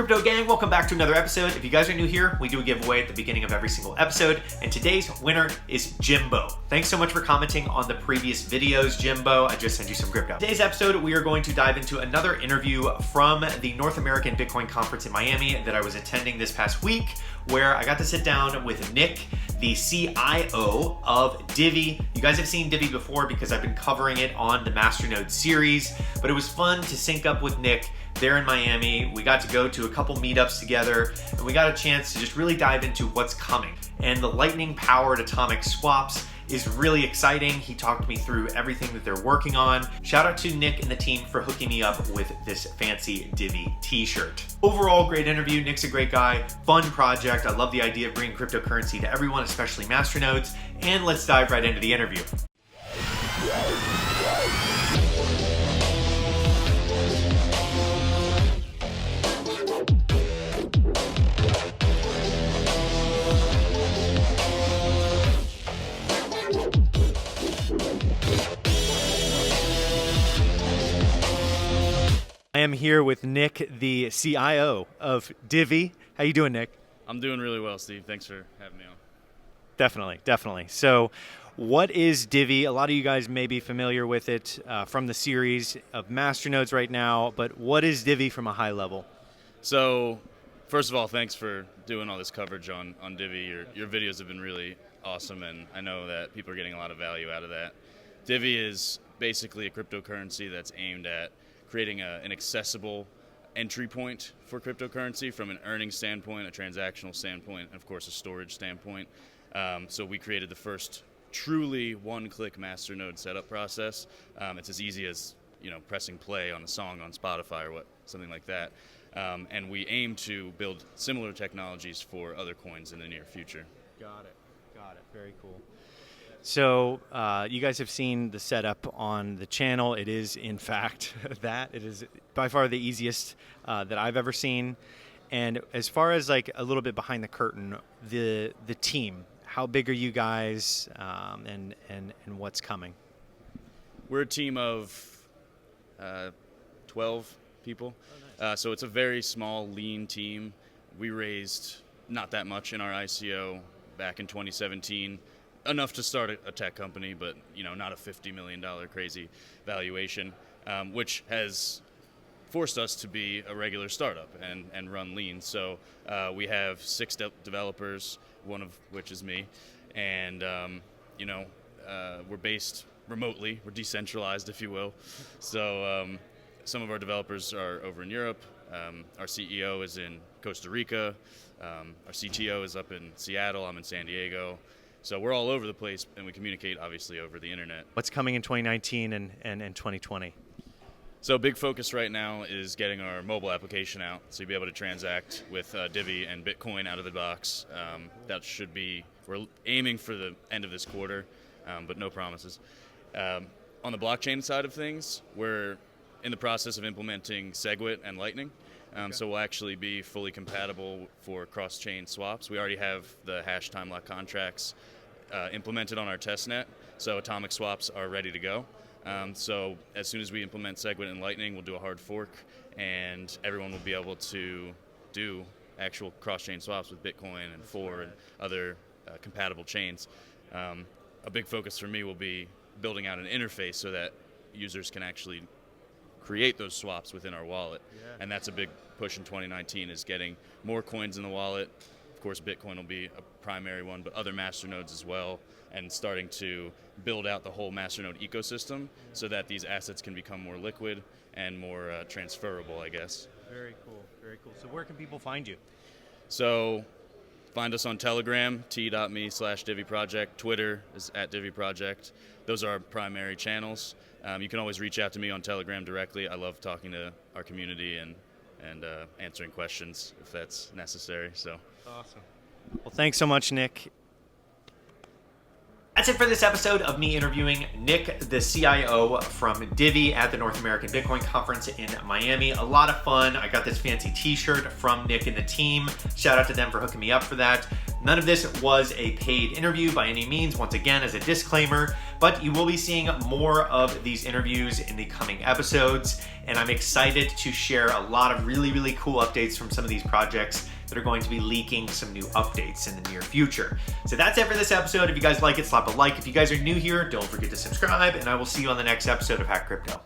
Crypto gang, welcome back to another episode. If you guys are new here, we do a giveaway at the beginning of every single episode, and today's winner is Jimbo. Thanks so much for commenting on the previous videos, Jimbo. I just sent you some crypto. Today's episode, we are going to dive into another interview from the North American Bitcoin Conference in Miami that I was attending this past week, where I got to sit down with Nick, the CIO of Divi. You guys have seen Divi before because I've been covering it on the Masternodes series, but it was fun to sync up with Nick there in Miami. We got to go to a couple meetups together, and we got a chance to just really dive into what's coming. And the lightning-powered atomic swaps is really exciting. He talked me through everything that they're working on. Shout out to Nick and the team for hooking me up with this fancy Divi t-shirt. Overall, great interview. Nick's a great guy. Fun project. I love the idea of bringing cryptocurrency to everyone, especially masternodes. And let's dive right into the interview. I am here with Nick, the CIO of Divi. How you doing, Nick? I'm doing really well, Steve. Thanks for having me on. Definitely. So what is Divi? A lot of you guys may be familiar with it from the series of Masternodes right now, but what is Divi from a high level? So first of all, thanks for doing all this coverage on Divi. Your videos have been really awesome, and I know that people are getting a lot of value out of that. Divi is basically a cryptocurrency that's aimed at creating an accessible entry point for cryptocurrency from an earning standpoint, a transactional standpoint, and of course a storage standpoint. So we created the first truly one-click Masternode setup process. It's as easy as pressing play on a song on Spotify or something like that. And we aim to build similar technologies for other coins in the near future. Got it. Very cool. So you guys have seen the setup on the channel. It is, in fact, that. It is by far the easiest that I've ever seen. And as far as like a little bit behind the curtain, the team, how big are you guys and what's coming? We're a team of 12 people. Oh, nice. So it's a very small, lean team. We raised not that much in our ICO back in 2017. Enough to start a tech company, but not a $50 million crazy valuation, which has forced us to be a regular startup and run lean. So we have 6 developers, one of which is me, and we're based remotely. We're decentralized, if you will. So some of our developers are over in Europe. Our CEO is in Costa Rica. Our CTO is up in Seattle. I'm in San Diego. So we're all over the place, and we communicate, obviously, over the internet. What's coming in 2019 and 2020? So big focus right now is getting our mobile application out, so you'll be able to transact with Divi and Bitcoin out of the box. That should be, we're aiming for the end of this quarter, but no promises. On the blockchain side of things, we're in the process of implementing SegWit and Lightning. So we'll actually be fully compatible for cross-chain swaps. We already have the hash time lock contracts implemented on our testnet, so atomic swaps are ready to go. So as soon as we implement SegWit and Lightning, we'll do a hard fork, and everyone will be able to do actual cross-chain swaps with Bitcoin and FOR and other compatible chains. A big focus for me will be building out an interface so that users can actually create those swaps within our wallet. And that's a big push in 2019, is getting more coins in the wallet. Of course, Bitcoin will be a primary one, but other masternodes as well, and starting to build out the whole masternode ecosystem so that these assets can become more liquid and more transferable, I guess. Very cool. So where can people find you? So find us on Telegram, t.me/Divvy Project. Twitter is @Divvy Project. Those are our primary channels. You can always reach out to me on Telegram directly. I love talking to our community and answering questions if that's necessary. So awesome. Well, thanks so much, Nick. That's it for this episode of me interviewing Nick, the CIO from Divi at the North American Bitcoin Conference in Miami. A lot of fun. I got this fancy t-shirt from Nick and the team. Shout out to them for hooking me up for that. None of this was a paid interview by any means, once again, as a disclaimer, but you will be seeing more of these interviews in the coming episodes, and I'm excited to share a lot of really, really cool updates from some of these projects that are going to be leaking some new updates in the near future. So that's it for this episode. If you guys like it, slap a like. If you guys are new here, don't forget to subscribe, and I will see you on the next episode of Hack Crypto.